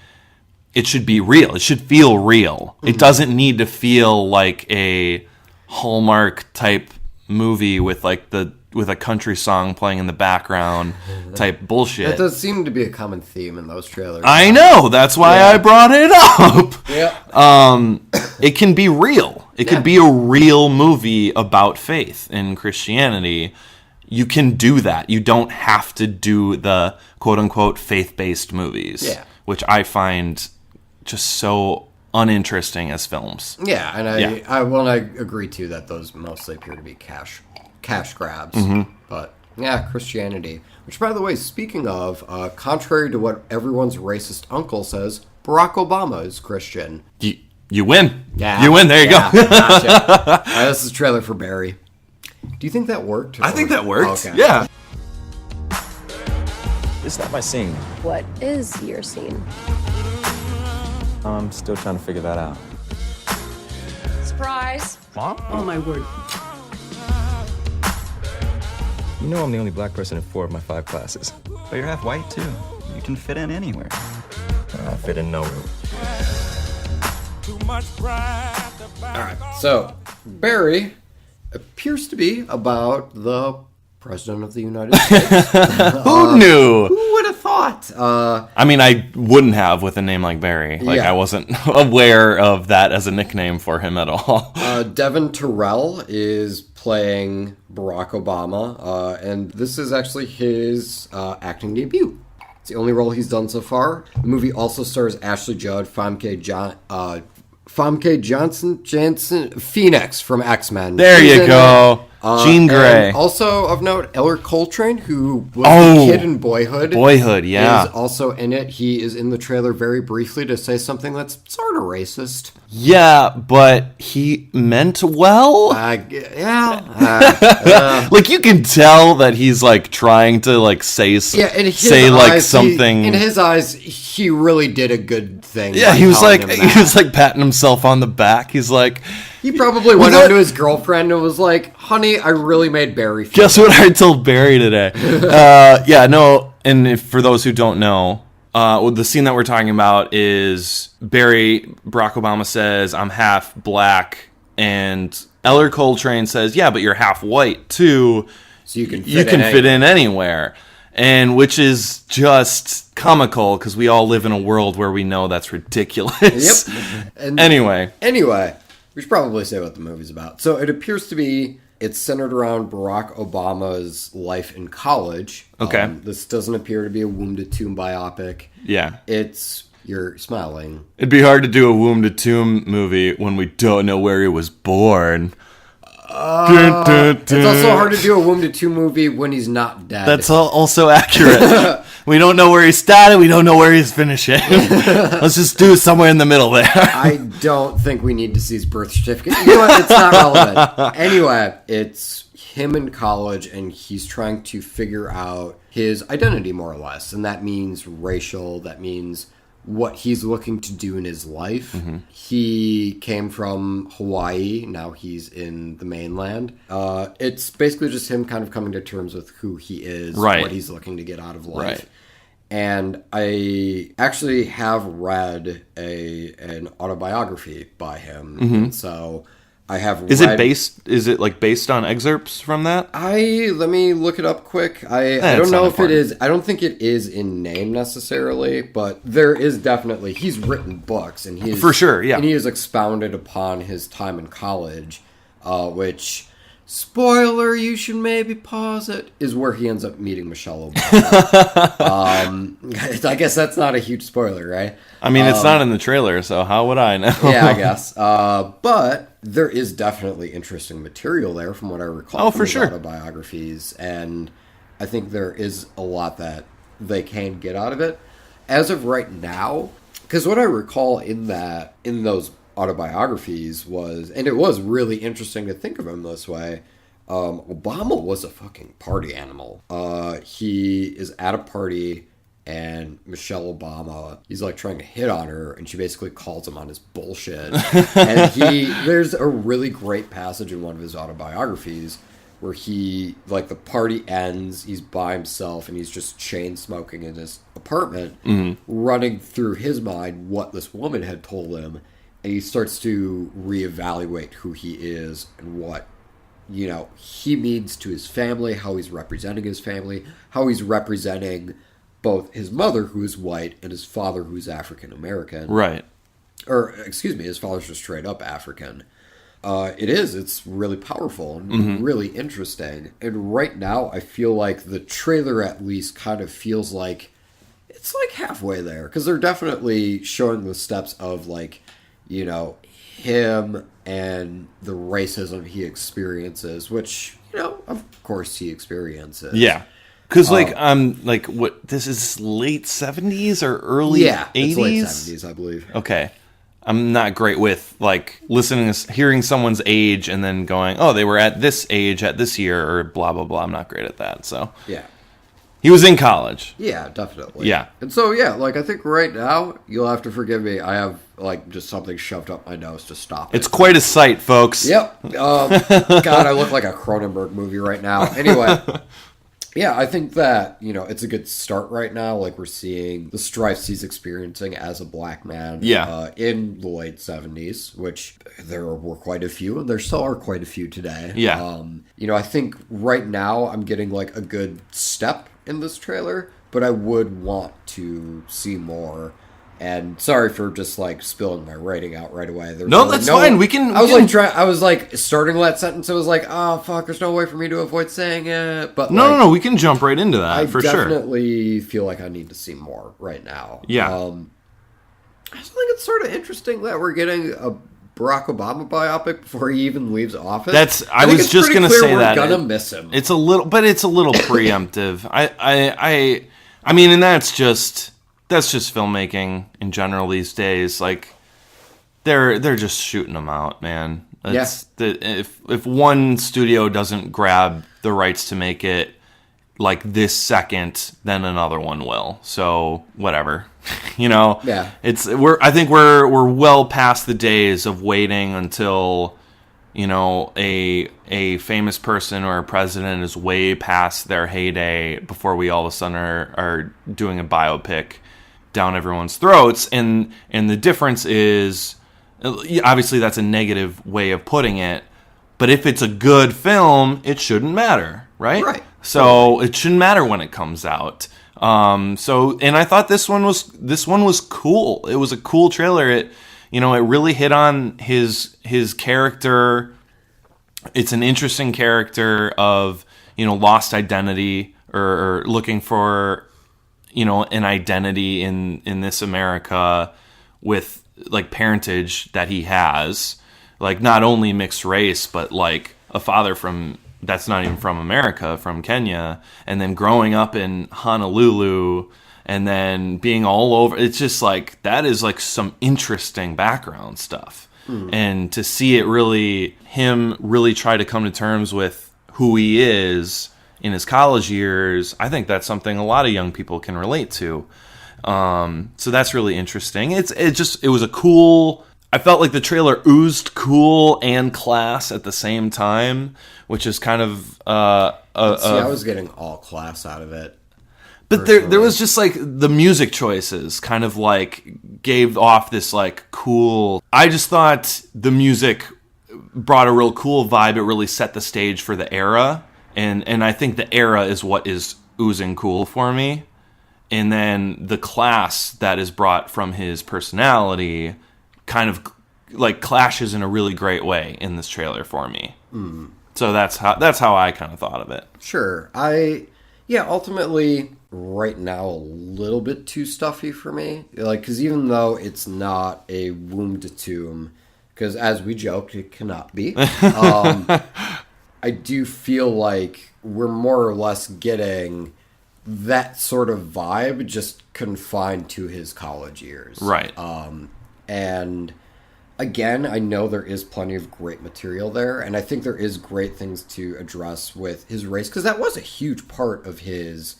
it should be real. It should feel real. It doesn't need to feel like a Hallmark-type movie with, like, with a country song playing in the background type bullshit. That does seem to be a common theme in those trailers. I know. That's why I brought it up. Yeah. It can be real. It could be a real movie about faith in Christianity. You can do that. You don't have to do the quote-unquote faith-based movies, which I find just so uninteresting as films. Yeah, and I agree, too, that those mostly appear to be cash grabs. But, yeah, Christianity. Which, by the way, speaking of, contrary to what everyone's racist uncle says, Barack Obama is Christian. You win. Yeah. You win. There you go. Gotcha. All right, this is a trailer for Barry. Do you think that worked? I think that worked. Okay. Yeah. It's not my scene. What is your scene? I'm still trying to figure that out. Surprise! Mom? Oh my word. You know I'm the only black person in 4 of my 5 classes. But you're half white, too. You can fit in anywhere. I fit in nowhere. Alright, so Barry appears to be about the President of the United States. Who knew? Who would have thought? I mean, I wouldn't have with a name like Barry. Like, I wasn't aware of that as a nickname for him at all. Devin Terrell is playing Barack Obama, and this is actually his acting debut. It's the only role he's done so far. The movie also stars Ashley Judd, Famke Janssen, Phoenix from X-Men. There you go. Jean Grey. Also of note, Eller Coltrane, who was the kid in Boyhood. Boyhood, yeah. Is also in it. He is in the trailer very briefly to say something that's sort of racist. Yeah, but he meant well. Like, you can tell that he's like trying to like say like something. In his eyes, he really did a good thing. Yeah, he was like patting himself on the back. He's like, he probably went up to his girlfriend and was like, "Honey, I really made Barry feel guess what I told Barry today." And for those who don't know, the scene that we're talking about is Barack Obama says, "I'm half black," and Eller Coltrane says, "Yeah, but you're half white too, so you can fit in anywhere." And which is just comical because we all live in a world where we know that's ridiculous. Yep. And Anyway, we should probably say what the movie's about. So it appears to be, it's centered around Barack Obama's life in college. Okay. This doesn't appear to be a Wounded Tomb biopic. yeah. You're smiling. It'd be hard to do a Wounded Tomb movie when we don't know where he was born. It's also hard to do a Wounded Tomb movie when he's not dead. That's also accurate. We don't know where he started. We don't know where he's finishing. Let's just do it somewhere in the middle there. I don't think we need to see his birth certificate. You know what? It's not relevant. Anyway, it's him in college, and he's trying to figure out his identity, more or less. And that means racial. That means what he's looking to do in his life. Mm-hmm. He came from Hawaii. Now he's in the mainland. It's basically just him kind of coming to terms with who he is, Right. what he's looking to get out of life. Right. And I actually have read an autobiography by him. Mhm. So I have Is read... Is it like based on excerpts from that? Let me look it up quick. I don't know if it is. I don't think it is in name necessarily, but there is definitely. He's written books, and For sure, yeah. and he has expounded upon his time in college, which, spoiler, you should maybe pause it, is where he ends up meeting Michelle Obama. I guess that's not a huge spoiler, right? I mean, it's not in the trailer, so how would I know? Yeah, I guess. But there is definitely interesting material there from what I recall from his autobiographies, and I think there is a lot that they can get out of it. As of right now, because what I recall in those autobiographies was, and it was really interesting to think of him this way, Obama was a fucking party animal. He is at a party, and Michelle Obama, he's like trying to hit on her, and she basically calls him on his bullshit. And there's a really great passage in one of his autobiographies where the party ends, he's by himself, and he's just chain smoking in his apartment, running through his mind what this woman had told him, and he starts to reevaluate who he is and what, he means to his family, how he's representing his family, how he's representing both his mother, who is white, and his father, who's African American. Right. Or, excuse me, his father's just straight up African. It's really powerful and really interesting. And right now, I feel like the trailer at least kind of feels like it's like halfway there. Because they're definitely showing the steps of him and the racism he experiences, which, of course he experiences. Yeah. Because, what, this is late 70s or early 80s? It's late 70s, I believe. Okay. I'm not great with, hearing someone's age and then going, oh, they were at this age at this year or blah, blah, blah. I'm not great at that, so. Yeah. He was in college. Yeah, definitely. Yeah. And so, I think right now, you'll have to forgive me. I have, just something shoved up my nose to stop it. It's quite a sight, folks. Yep. God, I look like a Cronenberg movie right now. Anyway. Yeah, I think that, it's a good start right now. We're seeing the strifes he's experiencing as a black man in the late 70s, which there were quite a few, and there still are quite a few today. Yeah. I think right now I'm getting, a good step in this trailer, but I would want to see more. And sorry for just spilling my rating out right away. That's fine. We can. I was starting that sentence. I was like, oh fuck, there's no way for me to avoid saying it. But no, we can jump right into that for sure. I definitely feel like I need to see more right now. Yeah. I just think it's sort of interesting that we're getting a Barack Obama biopic before he even leaves office. I was just gonna say that we're gonna miss him. It's a little preemptive. I mean, and that's just filmmaking in general these days. They're just shooting them out, man. If one studio doesn't grab the rights to make it this second, then another one will. So whatever, Yeah. I think we're well past the days of waiting until a famous person or a president is way past their heyday before we all of a sudden are doing a biopic down everyone's throats. And the difference is, obviously that's a negative way of putting it, but if it's a good film, it shouldn't matter, right? Right. So it shouldn't matter when it comes out. And I thought this one was cool. It was a cool trailer. It really hit on his character. It's an interesting character of, lost identity or looking for, an identity in this America with like parentage that he has, like not only mixed race, but like a father that's not even from America, from Kenya, and then growing up in Honolulu and then being all over. It's just like, that is like some interesting background stuff. And to see him really try to come to terms with who he is in his college years, I think that's something a lot of young people can relate to. So that's really interesting. It was a cool. I felt like the trailer oozed cool and class at the same time, which is kind of. I was getting all class out of it. But there was just like the music choices kind of like gave off this like cool. I just thought the music brought a real cool vibe. It really set the stage for the era, and I think the era is what is oozing cool for me. And then the class that is brought from his personality kind of like clashes in a really great way in this trailer for me. So that's how I kind of thought of it. Sure. Ultimately right now a little bit too stuffy for me. Like, because even though it's not a womb to tomb, because as we joked, it cannot be. I do feel like we're more or less getting that sort of vibe just confined to his college years. Right. And again, I know there is plenty of great material there, and I think there is great things to address with his race, because that was a huge part of his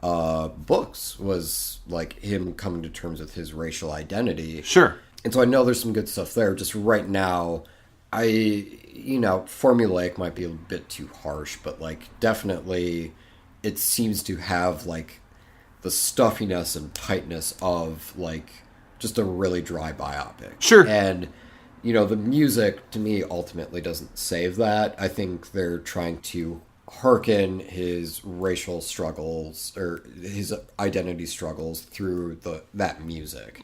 books, was like him coming to terms with his racial identity. Sure. And so I know there's some good stuff there. Just right now, formulaic might be a bit too harsh, but like definitely it seems to have like the stuffiness and tightness of like just a really dry biopic. Sure. And the music to me ultimately doesn't save that. I think they're trying to hearken his racial struggles or his identity struggles through that music.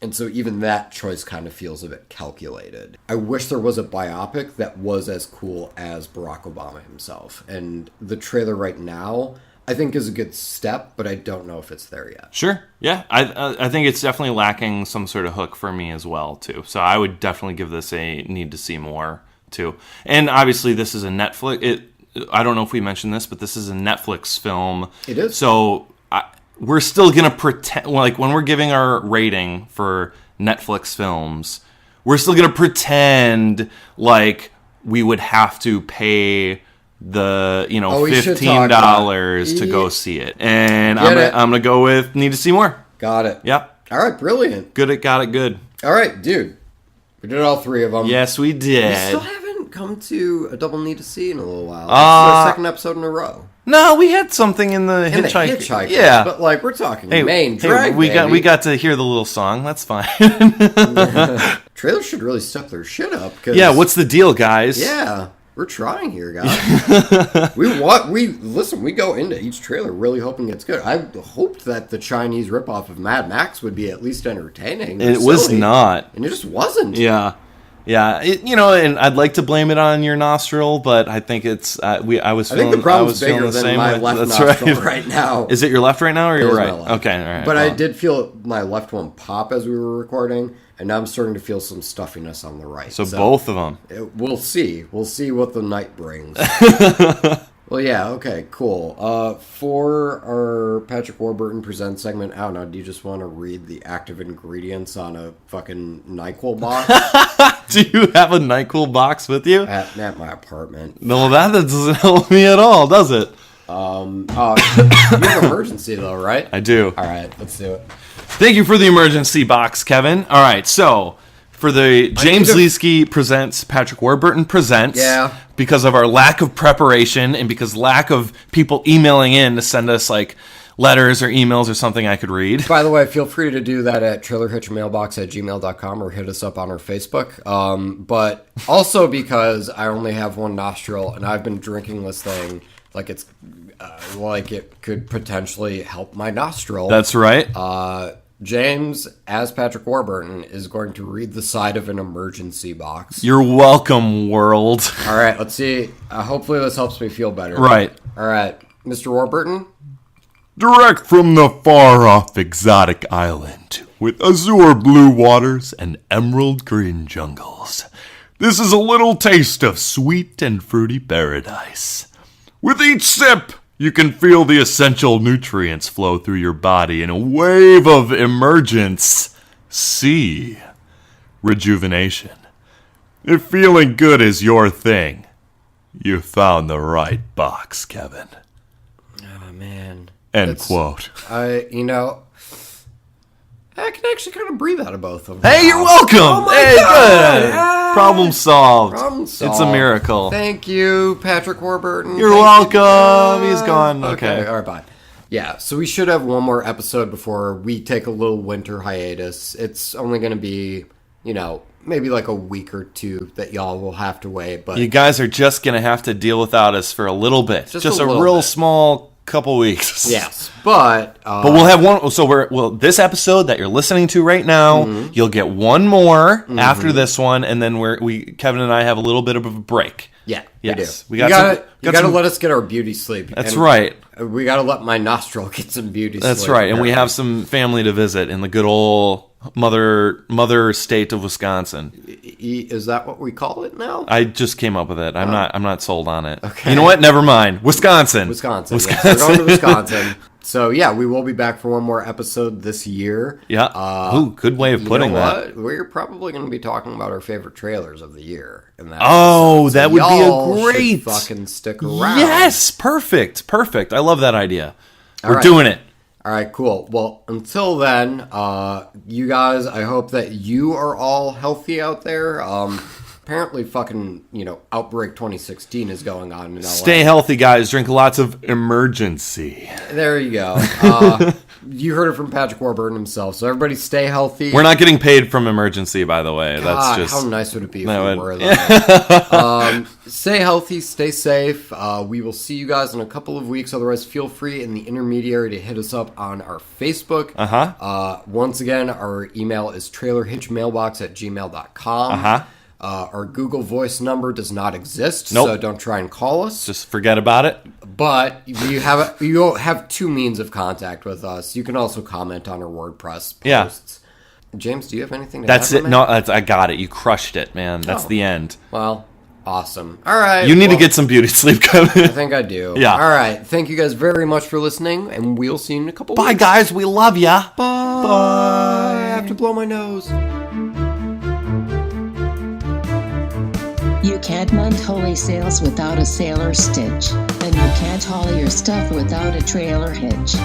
And so even that choice kind of feels a bit calculated. I wish there was a biopic that was as cool as Barack Obama himself. And the trailer right now, I think, is a good step, but I don't know if it's there yet. Sure. Yeah. I think it's definitely lacking some sort of hook for me as well, too. So I would definitely give this a need to see more, too. And obviously this is a Netflix. I don't know if we mentioned this, but this is a Netflix film. It is. So we're still going to pretend, like when we're giving our rating for Netflix films, we're still going to pretend like we would have to pay the $15 to go see it. And I'm gonna go with need to see more. Got it. Yep. All right, brilliant. Got it good. All right, dude. We did all three of them. Yes, we did. We still haven't come to a double need to see in a little while. This is our second episode in a row. No, we had something in the Hitchhiker. Yeah, but like we're talking main drag. We got to hear the little song. That's fine. Trailers should really step their shit up. Yeah, what's the deal, guys? Yeah. We're trying here, guys. We go into each trailer really hoping it's good. I hoped that the Chinese ripoff of Mad Max would be at least entertaining. It was not. And it just wasn't. Yeah. And I'd like to blame it on your nostril, but I think it's I think the problem's bigger than my left nostril right now. Is it your left right now or your right? Okay, all right. But I did feel my left one pop as we were recording, and now I'm starting to feel some stuffiness on the right. So both of them. We'll see. We'll see what the night brings. Well, yeah, okay, cool. For our Patrick Warburton Presents segment, I don't know, do you just want to read the active ingredients on a fucking NyQuil box? Do you have a NyQuil box with you? At my apartment. No, that doesn't help me at all, does it? You have emergency, though, right? I do. All right, let's do it. Thank you for the emergency box, Kevin. All right, so for the James Leesky Presents, Patrick Warburton Presents, because of our lack of preparation and because lack of people emailing in to send us like letters or emails or something I could read. By the way, feel free to do that at trailerhitchmailbox@gmail.com or hit us up on our Facebook. But also because I only have one nostril and I've been drinking this thing like it's like it could potentially help my nostril. That's right. James, as Patrick Warburton, is going to read the side of an emergency box. You're welcome, world. All right, let's see. Hopefully this helps me feel better. Right. All right, Mr. Warburton. Direct from the far-off exotic island with azure blue waters and emerald green jungles. This is a little taste of sweet and fruity paradise. With each sip, you can feel the essential nutrients flow through your body in a wave of emergence. C. Rejuvenation. If feeling good is your thing, you found the right box, Kevin. Oh, man. End quote. I can actually kind of breathe out of both of them. Hey, you're welcome. Oh my hey, God. good. Hey. Problem solved. Problem solved. It's a miracle. Thank you, Patrick Warburton. You're welcome. He's gone. Okay. All right, bye. Yeah, so we should have one more episode before we take a little winter hiatus. It's only going to be, maybe like a week or two that y'all will have to wait. But you guys are just going to have to deal without us for a little bit. Just a little real bit. small couple weeks. Yes, but we'll have one. So this episode that you're listening to right now, you'll get one more after this one, and then Kevin and I have a little bit of a break. Yeah, yes, we do. You gotta let us get our beauty sleep. That's right. We gotta let my nostril get some beauty sleep. That's right, and we have some family to visit in the good old mother state of Wisconsin. Is that what we call it now? I just came up with it. I'm not sold on it. Okay. You know what? Never mind. Wisconsin. Yes, we're going to Wisconsin. So yeah, we will be back for one more episode this year. Yeah. Good way of putting that. We're probably going to be talking about our favorite trailers of the year. In that that would be a great. Fucking stick around. Yes, perfect. I love that idea. We're doing it. All right, cool. Well, until then, you guys, I hope that you are all healthy out there. Apparently fucking, Outbreak 2016 is going on in LA. Stay healthy, guys. Drink lots of emergency. There you go. You heard it from Patrick Warburton himself. So everybody stay healthy. We're not getting paid from emergency, by the way. God, that's just how nice would it be if we were, though? Stay healthy, stay safe. We will see you guys in a couple of weeks. Otherwise, feel free in the intermediary to hit us up on our Facebook. Once again, our email is trailerhitchmailbox@gmail.com. Our Google Voice number does not exist, so don't try and call us. Just forget about it. But you have two means of contact with us. You can also comment on our WordPress posts. Yeah. James, do you have anything to That's add? it. No, I got it. You crushed it, man. That's the end. Well, awesome. All right. You need to get some beauty sleep coming. I think I do. Yeah. All right. Thank you guys very much for listening, and we'll see you in a couple weeks. Bye, guys. We love ya. Bye. Bye. I have to blow my nose. You can't mount holy sails without a sailor stitch, and you can't haul your stuff without a trailer hitch.